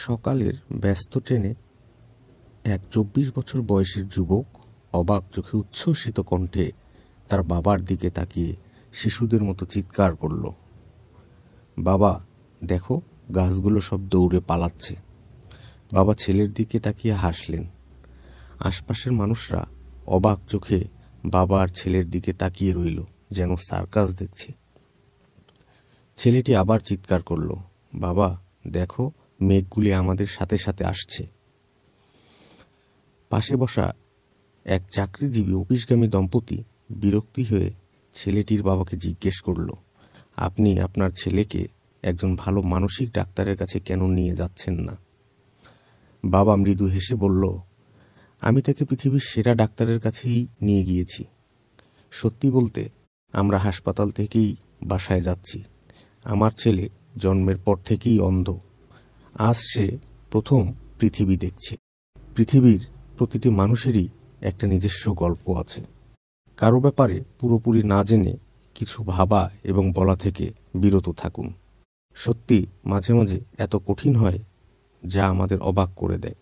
সকালের ব্যস্ত ট্রেনে এক ২৪ বছর বয়সের যুবক অবাক চোখে উচ্ছ্বসিত কণ্ঠে তার বাবার দিকে তাকিয়ে শিশুদের মতো চিৎকার করল, বাবা দেখো, গাছগুলো সব দৌড়ে পালাচ্ছে। বাবা ছেলের দিকে তাকিয়ে হাসলেন। আশপাশের মানুষরা অবাক চোখে বাবা আর ছেলের দিকে তাকিয়ে রইল, যেন সার্কাস দেখছে। ছেলেটি আবার চিৎকার করল, বাবা দেখো, মেঘগুলি আমাদের সাথে সাথে আসছে। পাশে বসা এক চাকরিজীবী অফিসগামী দম্পতি বিরক্তি হয়ে ছেলেটির বাবাকে জিজ্ঞেস করল, আপনি আপনার ছেলেকে একজন ভালো মানসিক ডাক্তারের কাছে কেন নিয়ে যাচ্ছেন না? বাবা মৃদু হেসে বলল, আমি তাকে পৃথিবীর সেরা ডাক্তারের কাছেই নিয়ে গিয়েছি। সত্যি বলতে, আমরা হাসপাতাল থেকেই বাসায় যাচ্ছি। আমার ছেলে জন্মের পর থেকেই অন্ধ। আজ সে প্রথম পৃথিবী দেখছে। পৃথিবীর প্রতিটি মানুষেরই একটা নিজস্ব গল্প আছে। কারো ব্যাপারে পুরোপুরি না জেনে কিছু ভাবা এবং বলা থেকে বিরত থাকুন। সত্যি মাঝে মাঝে এত কঠিন হয় যা আমাদের অবাক করে দেয়।